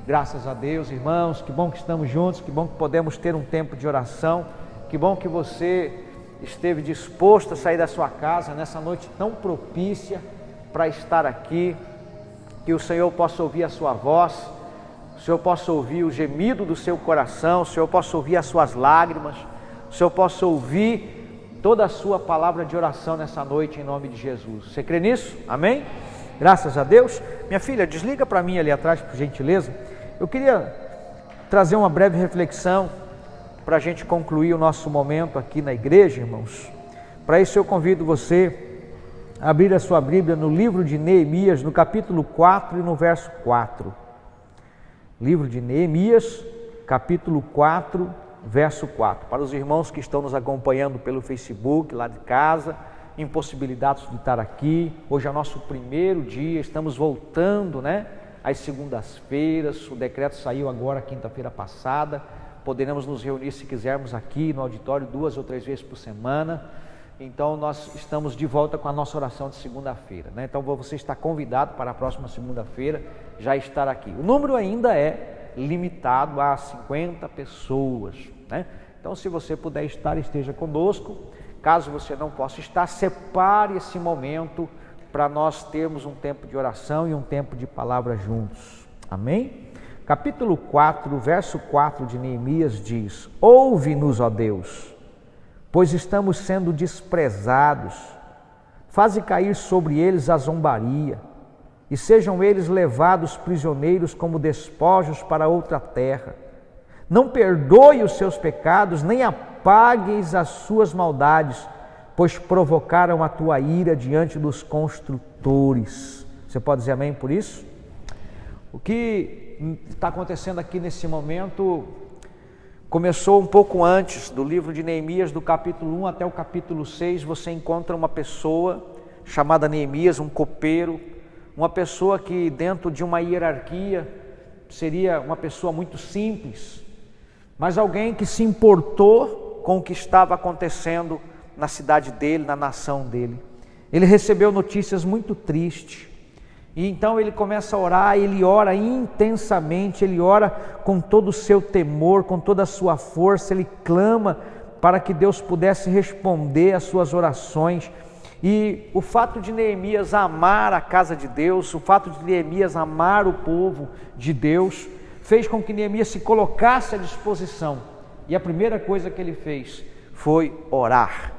Graças a Deus, irmãos, que bom que estamos juntos, que bom que podemos ter um tempo de oração, que bom que você esteve disposto a sair da sua casa nessa noite tão propícia para estar aqui, que o Senhor possa ouvir a sua voz, o Senhor possa ouvir o gemido do seu coração, o Senhor possa ouvir as suas lágrimas, o Senhor possa ouvir toda a sua palavra de oração nessa noite em nome de Jesus. Você crê nisso? Amém? Graças a Deus. Minha filha, desliga para mim ali atrás, por gentileza. Eu queria trazer uma breve reflexão para a gente concluir o nosso momento aqui na igreja, irmãos. Para isso eu convido você a abrir a sua Bíblia no livro de Neemias, no capítulo 4 e no verso 4. Livro de Neemias, capítulo 4, verso 4. Para os irmãos que estão nos acompanhando pelo Facebook, lá de casa, impossibilitados de estar aqui, hoje é o nosso primeiro dia, estamos voltando, às segundas-feiras, o decreto saiu agora, quinta-feira passada, poderemos nos reunir se quisermos aqui no auditório 2 ou 3 vezes por semana, então nós estamos de volta com a nossa oração de segunda-feira, Então você está convidado para a próxima segunda-feira já estar aqui. O número ainda é limitado a 50 pessoas, Então se você puder estar, esteja conosco. Caso você não possa estar, separe esse momento para nós termos um tempo de oração e um tempo de palavra juntos. Amém? Capítulo 4, verso 4 de Neemias diz: Ouve-nos, ó Deus, pois estamos sendo desprezados. Faze cair sobre eles a zombaria, e sejam eles levados prisioneiros como despojos para outra terra. Não perdoe os seus pecados, nem apagues as suas maldades, pois provocaram a tua ira diante dos construtores. Você pode dizer amém por isso? O que está acontecendo aqui nesse momento começou um pouco antes do livro de Neemias, do capítulo 1 até o capítulo 6. Você encontra uma pessoa chamada Neemias, um copeiro, uma pessoa que dentro de uma hierarquia seria uma pessoa muito simples, mas alguém que se importou com o que estava acontecendo na cidade dele, na nação dele. Ele recebeu notícias muito tristes, e então ele começa a orar, ele ora intensamente, ele ora com todo o seu temor, com toda a sua força, ele clama para que Deus pudesse responder às suas orações. E o fato de Neemias amar a casa de Deus, o fato de Neemias amar o povo de Deus, fez com que Neemias se colocasse à disposição, e a primeira coisa que ele fez foi orar.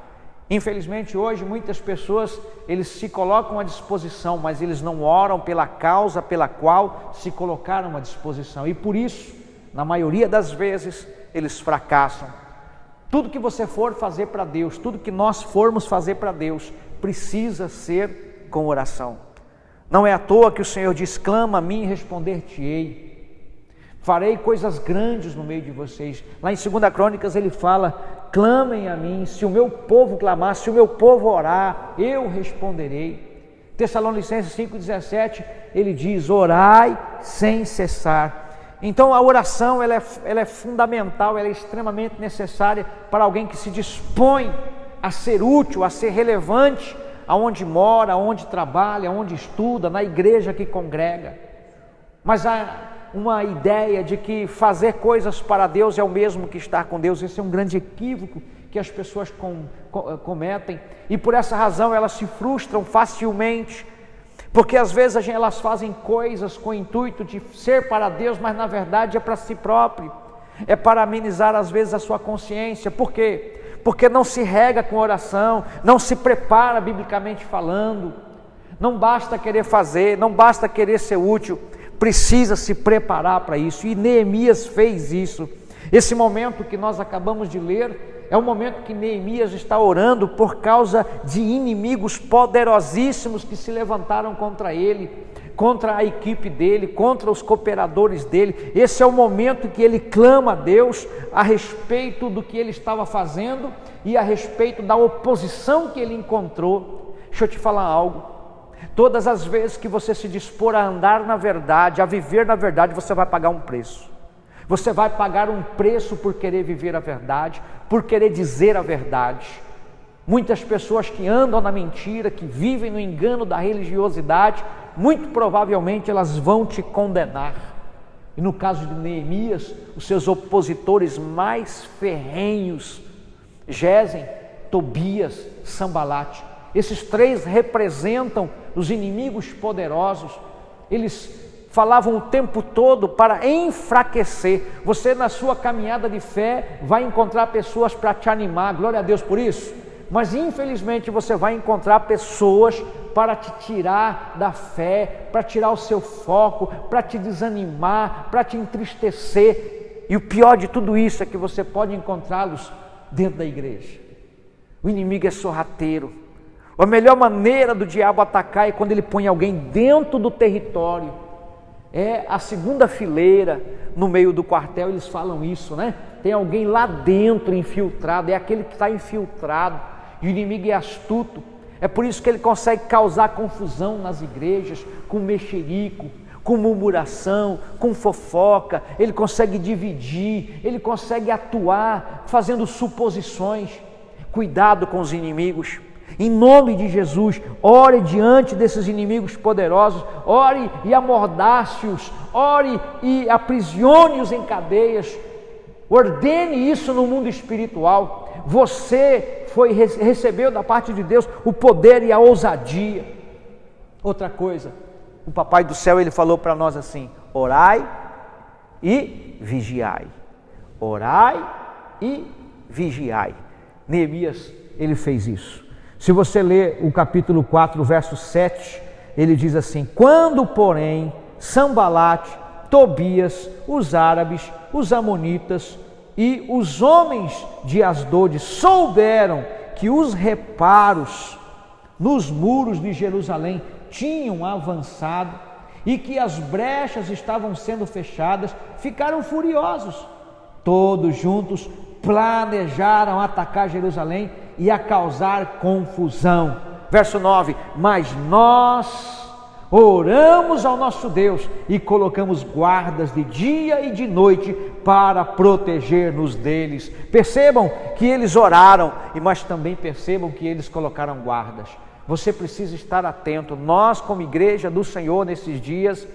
Infelizmente hoje muitas pessoas, eles se colocam à disposição, mas eles não oram pela causa pela qual se colocaram à disposição, e por isso, na maioria das vezes, eles fracassam. Tudo que você for fazer para Deus, tudo que nós formos fazer para Deus, precisa ser com oração. Não é à toa que o Senhor diz: clama a mim e responder-te-ei. Farei coisas grandes no meio de vocês. Lá em 2 Crônicas ele fala: clamem a mim, se o meu povo clamar, se o meu povo orar, eu responderei. Tessalonicenses 5,17 ele diz: orai sem cessar. Então a oração ela é fundamental, ela é extremamente necessária para alguém que se dispõe a ser útil, a ser relevante, aonde mora, aonde trabalha, aonde estuda, na igreja que congrega. Mas há uma ideia de que fazer coisas para Deus é o mesmo que estar com Deus. Esse é um grande equívoco que as pessoas cometem, e por essa razão elas se frustram facilmente, porque às vezes elas fazem coisas com o intuito de ser para Deus, mas na verdade é para si próprio, é para amenizar às vezes a sua consciência. Por quê? Porque não se rega com oração, não se prepara biblicamente falando. Não basta querer fazer, não basta querer ser útil, precisa se preparar para isso, e Neemias fez isso. Esse momento que nós acabamos de ler é o momento que Neemias está orando por causa de inimigos poderosíssimos que se levantaram contra ele, contra a equipe dele, contra os cooperadores dele. Esse é o momento que ele clama a Deus a respeito do que ele estava fazendo e a respeito da oposição que ele encontrou. Deixa eu te falar algo. Todas as vezes que você se dispor a andar na verdade, a viver na verdade, você vai pagar um preço. Você vai pagar um preço por querer viver a verdade, por querer dizer a verdade. Muitas pessoas que andam na mentira, que vivem no engano da religiosidade, muito provavelmente elas vão te condenar. E no caso de Neemias, os seus opositores mais ferrenhos, Gesem, Tobias, Sambalate. Esses três representam os inimigos poderosos. Eles falavam o tempo todo para enfraquecer. Você, na sua caminhada de fé, vai encontrar pessoas para te animar, glória a Deus por isso. Mas infelizmente você vai encontrar pessoas para te tirar da fé, para tirar o seu foco, para te desanimar, para te entristecer. E o pior de tudo isso é que você pode encontrá-los dentro da igreja. O inimigo é sorrateiro. A melhor maneira do diabo atacar é quando ele põe alguém dentro do território. É a segunda fileira no meio do quartel, eles falam isso, né? Tem alguém lá dentro infiltrado, é aquele que está infiltrado. E o inimigo é astuto. É por isso que ele consegue causar confusão nas igrejas, com mexerico, com murmuração, com fofoca. Ele consegue dividir, ele consegue atuar fazendo suposições. Cuidado com os inimigos. Em nome de Jesus, ore diante desses inimigos poderosos, ore e amordace-os, ore e aprisione-os em cadeias. Ordene isso no mundo espiritual. Você recebeu da parte de Deus o poder e a ousadia. Outra coisa, o Papai do Céu, ele falou para nós assim: orai e vigiai. Orai e vigiai. Neemias, ele fez isso. Se você ler o capítulo 4, verso 7, ele diz assim: quando, porém, Sambalate, Tobias, os árabes, os amonitas e os homens de Asdod souberam que os reparos nos muros de Jerusalém tinham avançado e que as brechas estavam sendo fechadas, ficaram furiosos. Todos juntos planejaram atacar Jerusalém e a causar confusão. Verso 9: mas nós oramos ao nosso Deus e colocamos guardas de dia e de noite para proteger-nos deles. Percebam que eles oraram, mas também percebam que eles colocaram guardas. Você precisa estar atento. Nós, como igreja do Senhor, nesses dias,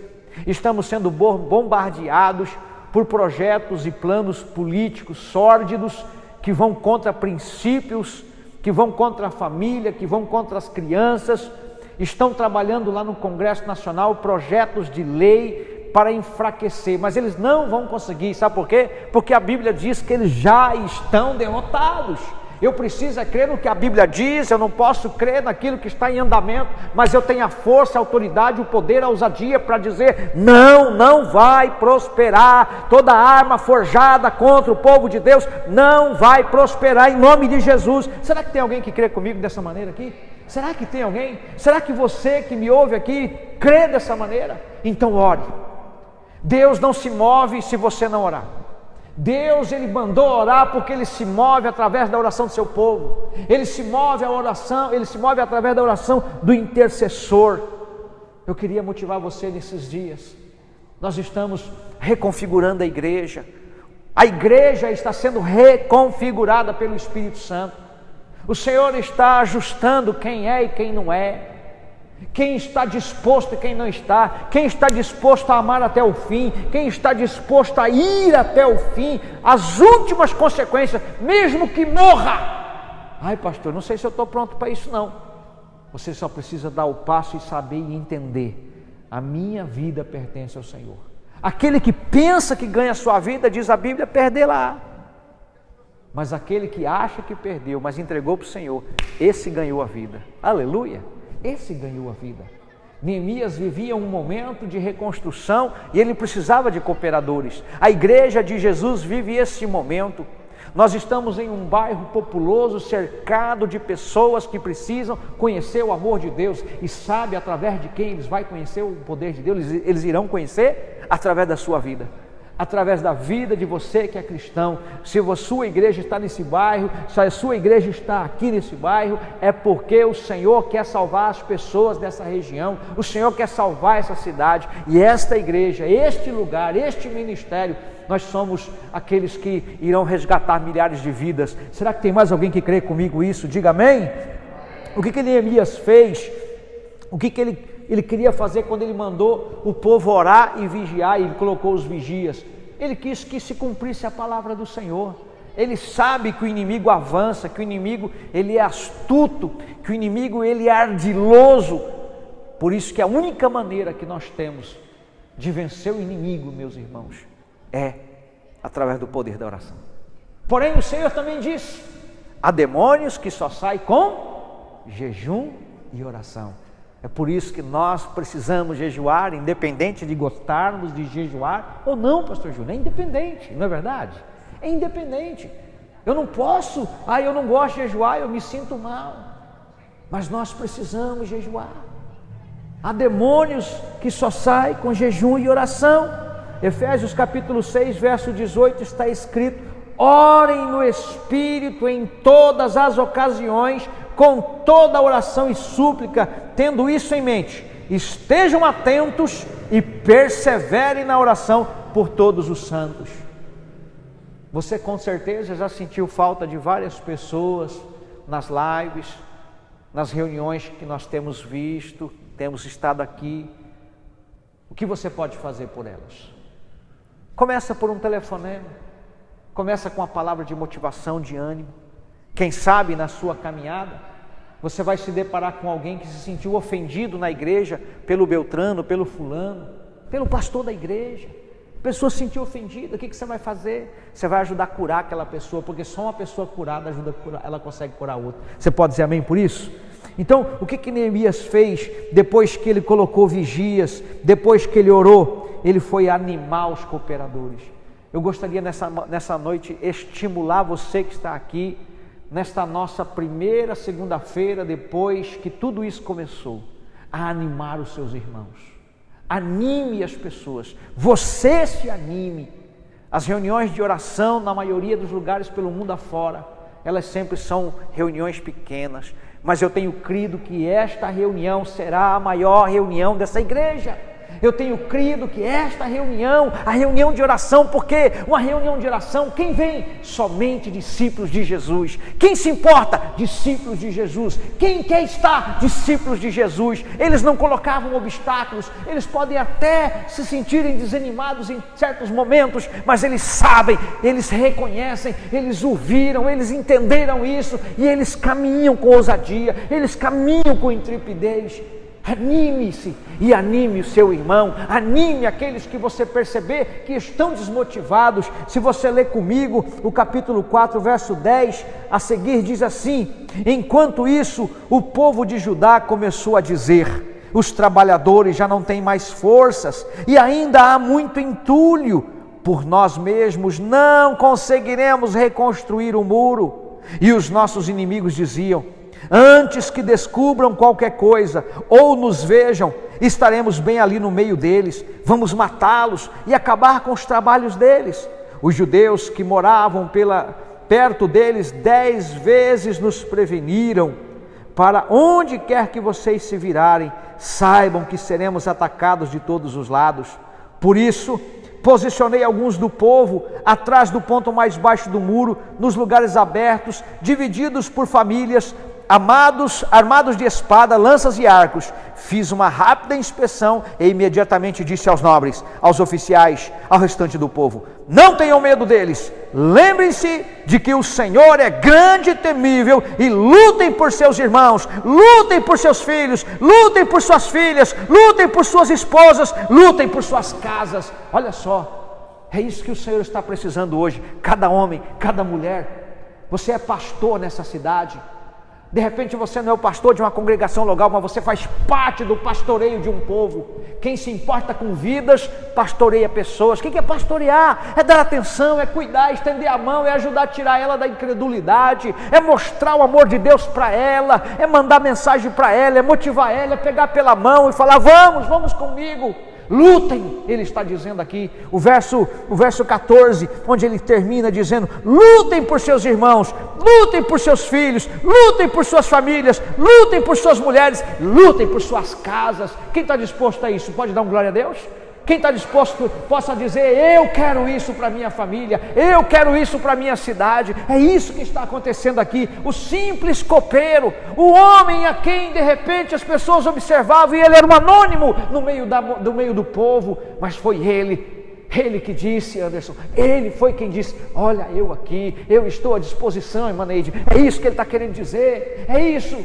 estamos sendo bombardeados por projetos e planos políticos sórdidos que vão contra princípios, que vão contra a família, que vão contra as crianças. Estão trabalhando lá no Congresso Nacional projetos de lei para enfraquecer, mas eles não vão conseguir. Sabe por quê? Porque a Bíblia diz que eles já estão derrotados. Eu preciso crer no que a Bíblia diz, eu não posso crer naquilo que está em andamento, mas eu tenho a força, a autoridade, o poder, a ousadia para dizer: não vai prosperar. Toda arma forjada contra o povo de Deus não vai prosperar em nome de Jesus. Será que tem alguém que crê comigo dessa maneira aqui? Será que tem alguém? Será que você que me ouve aqui crê dessa maneira? Então ore. Deus não se move se você não orar. Deus, ele mandou orar porque ele se move através da oração do seu povo. Ele se move através da oração do intercessor. Eu queria motivar você nesses dias. Nós estamos reconfigurando a igreja. A igreja está sendo reconfigurada pelo Espírito Santo. O Senhor está ajustando quem é e quem não é, quem está disposto e quem não está, quem está disposto a amar até o fim, quem está disposto a ir até o fim, as últimas consequências, mesmo que morra. Ai, pastor, não sei se eu estou pronto para isso não. Você só precisa dar o passo e saber e entender: a minha vida pertence ao Senhor. Aquele que pensa que ganha a sua vida, diz a Bíblia, perderá. Mas aquele que acha que perdeu, mas entregou para o Senhor, esse ganhou a vida. Aleluia! Esse ganhou a vida. Neemias vivia um momento de reconstrução e ele precisava de cooperadores. A igreja de Jesus vive esse momento. Nós estamos em um bairro populoso, cercado de pessoas que precisam conhecer o amor de Deus. E sabe através de quem eles vão conhecer o poder de Deus? Eles irão conhecer através da sua vida, através da vida de você que é cristão. Se a sua igreja está nesse bairro, se a sua igreja está aqui nesse bairro, é porque o Senhor quer salvar as pessoas dessa região, o Senhor quer salvar essa cidade. E esta igreja, este lugar, este ministério, nós somos aqueles que irão resgatar milhares de vidas. Será que tem mais alguém que crê comigo isso? Diga amém. O que Neemias fez? O que ele Ele queria fazer quando ele mandou o povo orar e vigiar, e ele colocou os vigias. Ele quis que se cumprisse a palavra do Senhor. Ele sabe que o inimigo avança, que o inimigo ele é astuto, que o inimigo ele é ardiloso. Por isso que a única maneira que nós temos de vencer o inimigo, meus irmãos, é através do poder da oração. Porém o Senhor também disse: há demônios que só saem com jejum e oração. É por isso que nós precisamos jejuar, independente de gostarmos de jejuar ou não, pastor Júnior, é independente, não é verdade? É independente. Eu não posso, eu não gosto de jejuar, eu me sinto mal. Mas nós precisamos jejuar. Há demônios que só saem com jejum e oração. Efésios capítulo 6, verso 18 está escrito: orem no Espírito em todas as ocasiões, com toda oração e súplica, tendo isso em mente, estejam atentos e perseverem na oração por todos os santos. Você com certeza já sentiu falta de várias pessoas nas lives, nas reuniões que nós temos visto, temos estado aqui. O que você pode fazer por elas? Começa por um telefonema, começa com a palavra de motivação, de ânimo. Quem sabe na sua caminhada você vai se deparar com alguém que se sentiu ofendido na igreja pelo Beltrano, pelo fulano, pelo pastor da igreja. A pessoa se sentiu ofendida. O que você vai fazer? Você vai ajudar a curar aquela pessoa, porque só uma pessoa curada ajuda a curar, ela consegue curar outra. Você pode dizer amém por isso? Então, o que Neemias fez depois que ele colocou vigias, depois que ele orou? Ele foi animar os cooperadores. Eu gostaria nessa noite estimular você que está aqui, nesta nossa primeira segunda-feira, depois que tudo isso começou, a animar os seus irmãos. Anime as pessoas, você se anime. As reuniões de oração, na maioria dos lugares pelo mundo afora, elas sempre são reuniões pequenas, mas eu tenho crido que esta reunião será a maior reunião dessa igreja. Eu tenho crido que esta reunião, a reunião de oração, porque uma reunião de oração, quem vem? Somente discípulos de Jesus. Quem se importa? Discípulos de Jesus. Quem quer estar? Discípulos de Jesus. Eles não colocavam obstáculos, eles podem até se sentirem desanimados em certos momentos, mas eles sabem, eles reconhecem, eles ouviram, eles entenderam isso e eles caminham com ousadia, eles caminham com intrepidez. Anime-se e anime o seu irmão, anime aqueles que você perceber que estão desmotivados. Se você ler comigo o capítulo 4, verso 10, a seguir diz assim: enquanto isso, o povo de Judá começou a dizer: os trabalhadores já não têm mais forças e ainda há muito entulho, por nós mesmos não conseguiremos reconstruir o muro. E os nossos inimigos diziam: antes que descubram qualquer coisa ou nos vejam, estaremos bem ali no meio deles, vamos matá-los e acabar com os trabalhos deles. Os judeus que moravam perto deles 10 vezes nos preveniram: para onde quer que vocês se virarem, saibam que seremos atacados de todos os lados. Por isso, posicionei alguns do povo atrás do ponto mais baixo do muro, nos lugares abertos, divididos por famílias, armados de espada, lanças e arcos. Fiz uma rápida inspeção e imediatamente disse aos nobres, aos oficiais, ao restante do povo: não tenham medo deles, lembrem-se de que o Senhor é grande e temível, e lutem por seus irmãos, lutem por seus filhos, lutem por suas filhas, lutem por suas esposas, lutem por suas casas. Olha só, é isso que o Senhor está precisando hoje. Cada homem, cada mulher. Você é pastor nessa cidade. De repente você não é o pastor de uma congregação local, mas você faz parte do pastoreio de um povo. Quem se importa com vidas, pastoreia pessoas. O que é pastorear? É dar atenção, é cuidar, estender a mão, é ajudar a tirar ela da incredulidade, é mostrar o amor de Deus para ela, é mandar mensagem para ela, é motivar ela, é pegar pela mão e falar: vamos comigo. Lutem, ele está dizendo aqui, o verso 14, onde ele termina dizendo: lutem por seus irmãos, lutem por seus filhos, lutem por suas famílias, lutem por suas mulheres, lutem por suas casas. Quem está disposto a isso? Pode dar um glória a Deus? Quem está disposto possa dizer: eu quero isso para minha família, eu quero isso para minha cidade. É isso que está acontecendo aqui. O simples copeiro, o homem a quem de repente as pessoas observavam e ele era um anônimo no meio do povo, mas foi ele que disse, Anderson, ele foi quem disse: olha, eu aqui, eu estou à disposição, irmã Neide. É isso que ele está querendo dizer, é isso.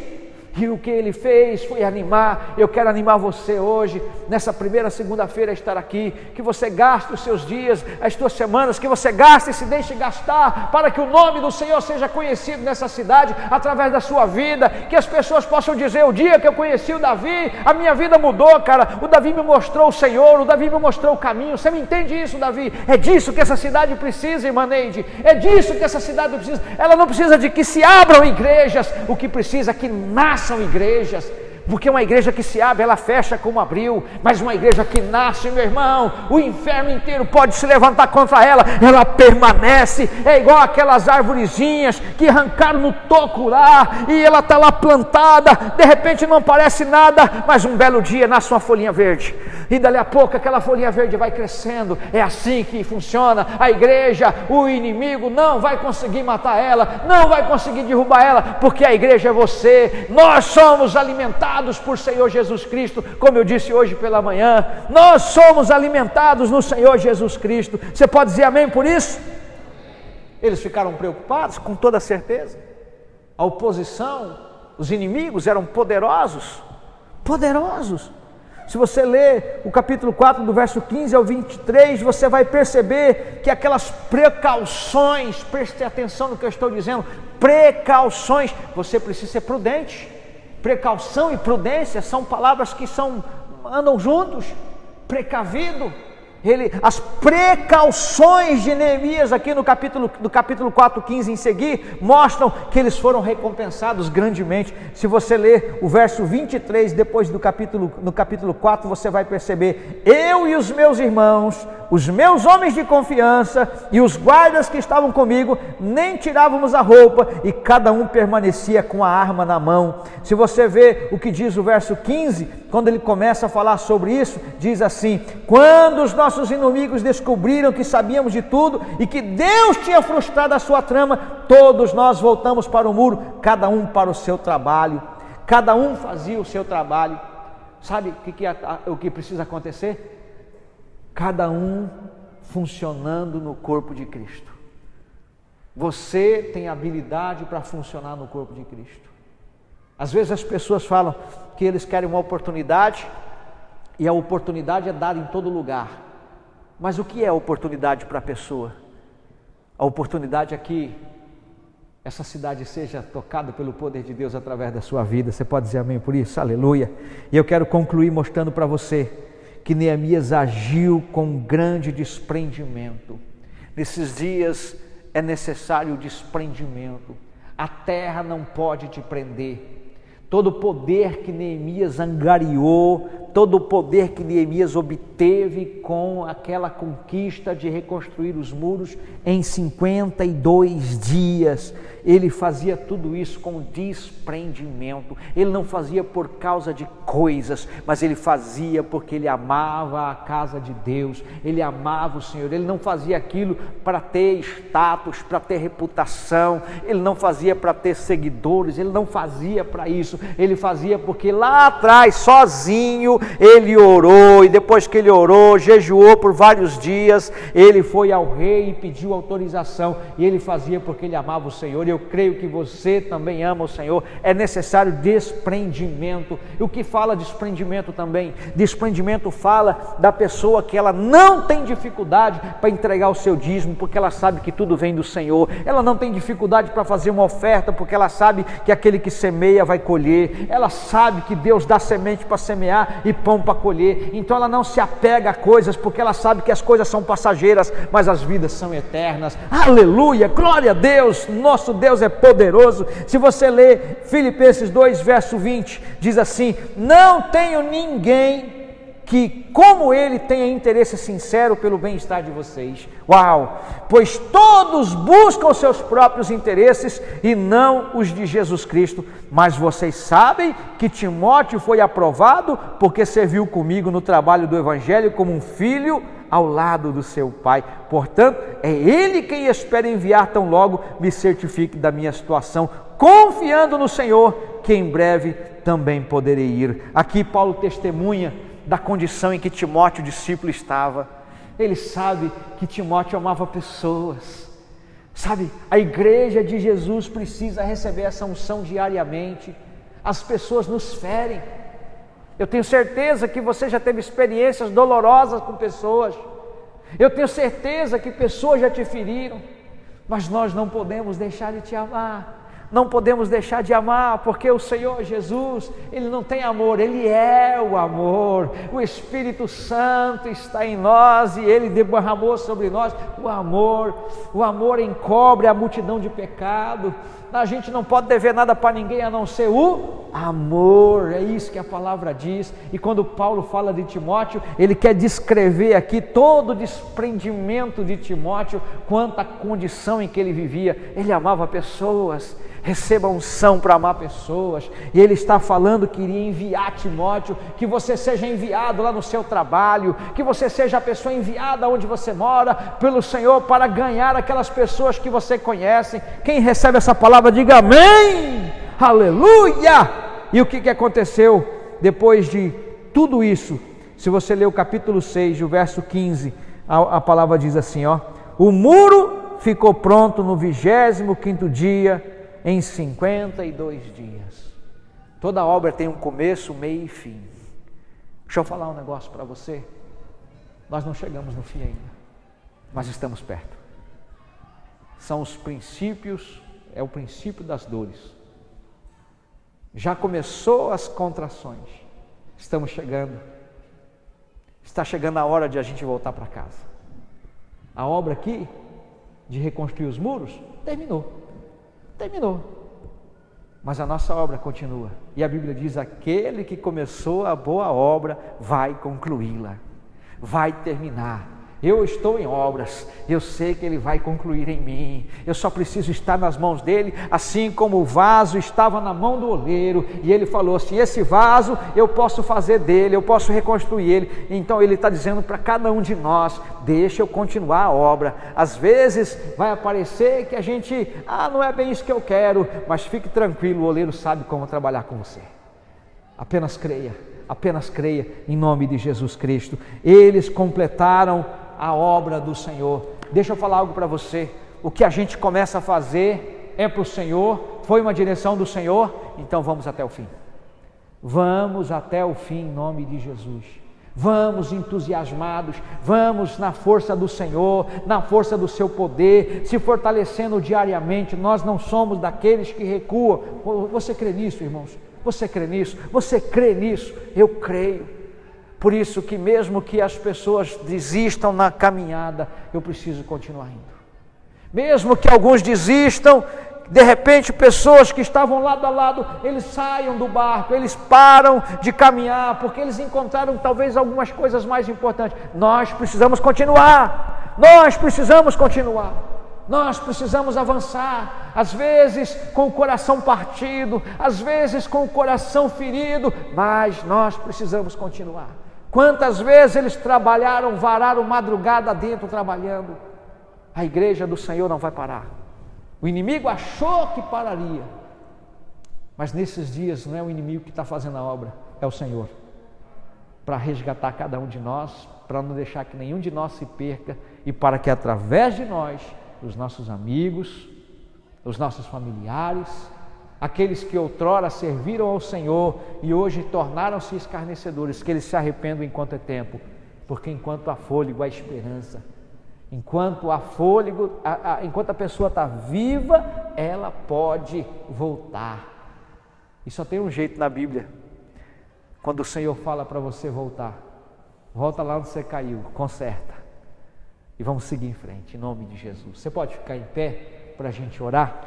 E o que ele fez foi animar. Eu quero animar você hoje, nessa primeira segunda-feira, a estar aqui. Que você gaste os seus dias, as suas semanas, que você gaste e se deixe gastar, para que o nome do Senhor seja conhecido nessa cidade, através da sua vida. Que as pessoas possam dizer: o dia que eu conheci o Davi, a minha vida mudou, cara. O Davi me mostrou o Senhor, o Davi me mostrou o caminho. Você me entende isso, Davi? É disso que essa cidade precisa, irmã Neide. É disso que essa cidade precisa. Ela não precisa de que se abram igrejas, o que precisa é que nasçam igrejas, porque uma igreja que se abre, ela fecha como abriu, mas uma igreja que nasce, meu irmão, o inferno inteiro pode se levantar contra ela, ela permanece. É igual aquelas arvorezinhas que arrancaram no toco lá, e ela está lá plantada, de repente não parece nada, mas um belo dia nasce uma folhinha verde, e dali a pouco aquela folhinha verde vai crescendo. É assim que funciona a igreja. O inimigo não vai conseguir matar ela, não vai conseguir derrubar ela, porque a igreja é você. Nós somos alimentados por Senhor Jesus Cristo, como eu disse hoje pela manhã, nós somos alimentados no Senhor Jesus Cristo. Você pode dizer amém por isso? Eles ficaram preocupados, com toda certeza. A oposição, os inimigos eram poderosos. Se você ler o capítulo 4, do verso 15 ao 23, você vai perceber que aquelas precauções, preste atenção no que eu estou dizendo, precauções, você precisa ser prudente. Precaução e prudência são palavras que andam juntos. Precavido. As precauções de Neemias aqui do capítulo 4, 15 em seguir, mostram que eles foram recompensados grandemente. Se você ler o verso 23, depois no capítulo 4, você vai perceber: eu e os meus irmãos, os meus homens de confiança e os guardas que estavam comigo, nem tirávamos a roupa, e cada um permanecia com a arma na mão. Se você vê o que diz o verso 15, quando ele começa a falar sobre isso, diz assim: quando os nossos inimigos descobriram que sabíamos de tudo e que Deus tinha frustrado a sua trama, todos nós voltamos para o muro, cada um para o seu trabalho. Cada um fazia o seu trabalho. Sabe o que precisa acontecer? Cada um funcionando no corpo de Cristo. Você tem habilidade para funcionar no corpo de Cristo. Às vezes as pessoas falam que eles querem uma oportunidade, e a oportunidade é dada em todo lugar. Mas o que é oportunidade para a pessoa? A oportunidade é que essa cidade seja tocada pelo poder de Deus através da sua vida. Você pode dizer amém por isso? Aleluia. E eu quero concluir mostrando para você que Neemias agiu com grande desprendimento. Nesses dias é necessário desprendimento. A terra não pode te prender. Todo o poder que Neemias angariou, todo o poder que Neemias obteve com aquela conquista de reconstruir os muros em 52 dias, ele fazia tudo isso com desprendimento. Ele não fazia por causa de coisas, mas ele fazia porque ele amava a casa de Deus, ele amava o Senhor. Ele não fazia aquilo para ter status, para ter reputação, ele não fazia para ter seguidores, ele não fazia para isso. Ele fazia porque lá atrás, sozinho, ele orou, e depois que ele orou, jejuou por vários dias, ele foi ao rei e pediu autorização, e ele fazia porque ele amava o Senhor. E eu creio que você também ama o Senhor. É necessário desprendimento. E o que fala desprendimento também? Desprendimento fala da pessoa que ela não tem dificuldade para entregar o seu dízimo, porque ela sabe que tudo vem do Senhor. Ela não tem dificuldade para fazer uma oferta, porque ela sabe que aquele que semeia vai colher. Ela sabe que Deus dá semente para semear e pão para colher. Então ela não se apega a coisas, porque ela sabe que as coisas são passageiras, mas as vidas são eternas. Aleluia, glória a Deus. Nosso Deus é poderoso. Se você ler Filipenses 2, verso 20, diz assim: não tenho ninguém que, como ele, tenha interesse sincero pelo bem-estar de vocês. Uau! Pois todos buscam os seus próprios interesses e não os de Jesus Cristo. Mas vocês sabem que Timóteo foi aprovado porque serviu comigo no trabalho do Evangelho como um filho ao lado do seu pai. Portanto, é ele quem espera enviar tão logo me certifique da minha situação, confiando no Senhor, que em breve também poderei ir. Aqui Paulo testemunha da condição em que Timóteo, o discípulo, estava. Ele sabe que Timóteo amava pessoas. Sabe, a igreja de Jesus precisa receber essa unção diariamente. As pessoas nos ferem. Eu tenho certeza que você já teve experiências dolorosas com pessoas. Eu tenho certeza que pessoas já te feriram. Mas nós não podemos deixar de te amar. Não podemos deixar de amar, porque o Senhor Jesus, Ele não tem amor, Ele é o amor. O Espírito Santo está em nós e Ele derramou sobre nós o amor. O amor encobre a multidão de pecado. A gente não pode dever nada para ninguém a não ser o amor. É isso que a palavra diz. E quando Paulo fala de Timóteo, ele quer descrever aqui todo o desprendimento de Timóteo quanto à condição em que ele vivia. Ele amava pessoas. Receba unção para amar pessoas. E ele está falando que iria enviar Timóteo, que você seja enviado lá no seu trabalho, que você seja a pessoa enviada onde você mora pelo Senhor para ganhar aquelas pessoas que você conhece. Quem recebe essa palavra, diga amém, aleluia. E o que aconteceu depois de tudo isso? Se você ler o capítulo 6, o verso 15, a palavra diz assim, ó: o muro ficou pronto no 25º dia, em 52 dias. Toda obra tem um começo, meio e fim. Deixa eu falar um negócio para você. Nós não chegamos no fim ainda, mas estamos perto. São os princípios, é o princípio das dores. Já começou as contrações. Estamos chegando. Está chegando a hora de a gente voltar para casa. A obra aqui, de reconstruir os muros, terminou. Mas a nossa obra continua. E a Bíblia diz: aquele que começou a boa obra vai concluí-la, vai terminar. Eu estou em obras, eu sei que Ele vai concluir em mim. Eu só preciso estar nas mãos dEle, assim como o vaso estava na mão do oleiro, e Ele falou assim: esse vaso eu posso fazer dele, eu posso reconstruir ele. Então Ele está dizendo para cada um de nós: deixa eu continuar a obra. Às vezes vai aparecer que a gente, não é bem isso que eu quero, mas fique tranquilo, o oleiro sabe como trabalhar com você. Apenas creia em nome de Jesus Cristo. Eles completaram a obra do Senhor. Deixa eu falar algo para você. O que a gente começa a fazer é para o Senhor, foi uma direção do Senhor, então vamos até o fim. Vamos até o fim em nome de Jesus. Vamos entusiasmados, vamos na força do Senhor, na força do seu poder, se fortalecendo diariamente. Nós não somos daqueles que recuam. Você crê nisso, irmãos? Você crê nisso? Você crê nisso? Eu creio. Por isso que mesmo que as pessoas desistam na caminhada, eu preciso continuar indo. Mesmo que alguns desistam, de repente pessoas que estavam lado a lado, eles saiam do barco, eles param de caminhar, porque eles encontraram talvez algumas coisas mais importantes. Nós precisamos continuar, nós precisamos avançar, às vezes com o coração partido, às vezes com o coração ferido, mas nós precisamos continuar. Quantas vezes eles trabalharam, vararam madrugada dentro trabalhando. A igreja do Senhor não vai parar. O inimigo achou que pararia, mas nesses dias não é o inimigo que está fazendo a obra, é o Senhor, para resgatar cada um de nós, para não deixar que nenhum de nós se perca, e para que através de nós, os nossos amigos, os nossos familiares, aqueles que outrora serviram ao Senhor e hoje tornaram-se escarnecedores, que eles se arrependam enquanto é tempo, porque enquanto há fôlego há esperança. Enquanto há fôlego, enquanto a pessoa está viva, ela pode voltar. E só tem um jeito na Bíblia. Quando o Senhor fala para você voltar, volta lá onde você caiu, conserta. E vamos seguir em frente, em nome de Jesus. Você pode ficar em pé para a gente orar?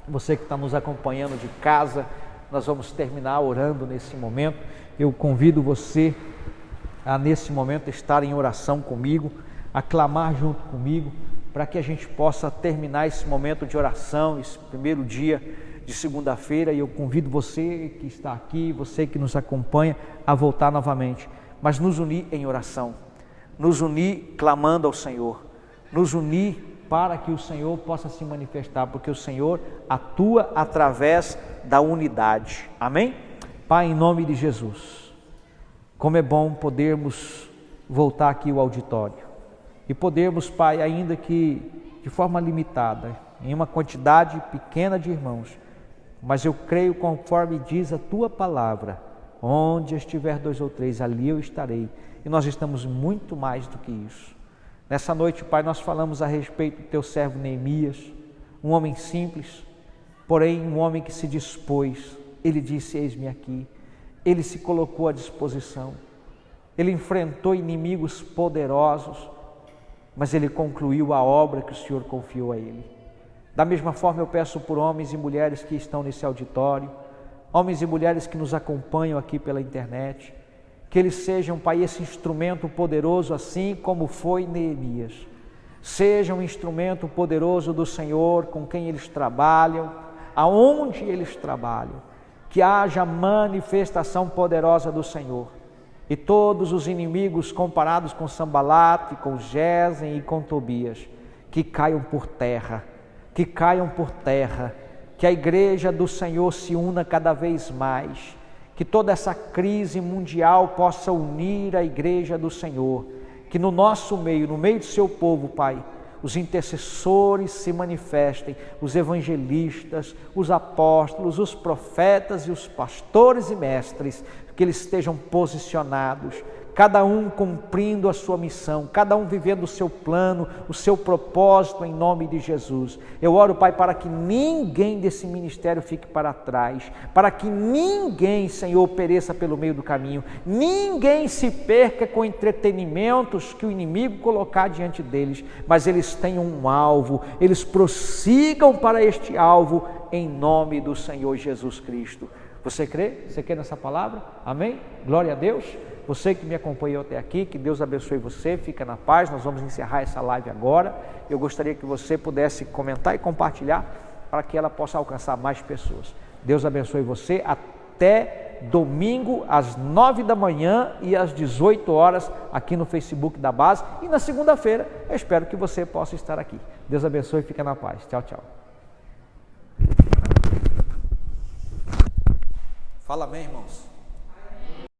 Você que está nos acompanhando de casa, nós vamos terminar orando nesse momento. Eu convido você a nesse momento estar em oração comigo, a clamar junto comigo, para que a gente possa terminar esse momento de oração, esse primeiro dia de segunda-feira. E eu convido você que está aqui, você que nos acompanha, a voltar novamente, mas nos unir em oração, nos unir clamando ao Senhor, nos unir para que o Senhor possa se manifestar, porque o Senhor atua através da unidade. Amém? Pai, em nome de Jesus, como é bom podermos voltar aqui ao auditório e podermos, Pai, ainda que de forma limitada, em uma quantidade pequena de irmãos, mas eu creio conforme diz a Tua palavra, onde estiver 2 ou 3, ali eu estarei, e nós estamos muito mais do que isso. Nessa noite, Pai, nós falamos a respeito do Teu servo Neemias, um homem simples, porém um homem que se dispôs. Ele disse: eis-me aqui. Ele se colocou à disposição, ele enfrentou inimigos poderosos, mas ele concluiu a obra que o Senhor confiou a ele. Da mesma forma eu peço por homens e mulheres que estão nesse auditório, homens e mulheres que nos acompanham aqui pela internet, que eles sejam, Pai, esse instrumento poderoso, assim como foi Neemias. Sejam um instrumento poderoso do Senhor com quem eles trabalham, aonde eles trabalham, que haja manifestação poderosa do Senhor. E todos os inimigos comparados com Sambalate, com Gesem e com Tobias, que caiam por terra, que caiam por terra, que a igreja do Senhor se una cada vez mais, que toda essa crise mundial possa unir a igreja do Senhor, que no nosso meio, no meio do seu povo, Pai, os intercessores se manifestem, os evangelistas, os apóstolos, os profetas e os pastores e mestres, que eles estejam posicionados, cada um cumprindo a sua missão, cada um vivendo o seu plano, o seu propósito, em nome de Jesus. Eu oro, Pai, para que ninguém desse ministério fique para trás, para que ninguém, Senhor, pereça pelo meio do caminho, ninguém se perca com entretenimentos que o inimigo colocar diante deles, mas eles tenham um alvo, eles prossigam para este alvo, em nome do Senhor Jesus Cristo. Você crê? Você crê nessa palavra? Amém? Glória a Deus. Você que me acompanhou até aqui, que Deus abençoe você, fica na paz. Nós vamos encerrar essa live agora. Eu gostaria que você pudesse comentar e compartilhar para que ela possa alcançar mais pessoas. Deus abençoe você. Até domingo às 9 da manhã e às 18 horas aqui no Facebook da base. E na segunda-feira eu espero que você possa estar aqui. Deus abençoe e fica na paz. Tchau, tchau. Fala amém, irmãos.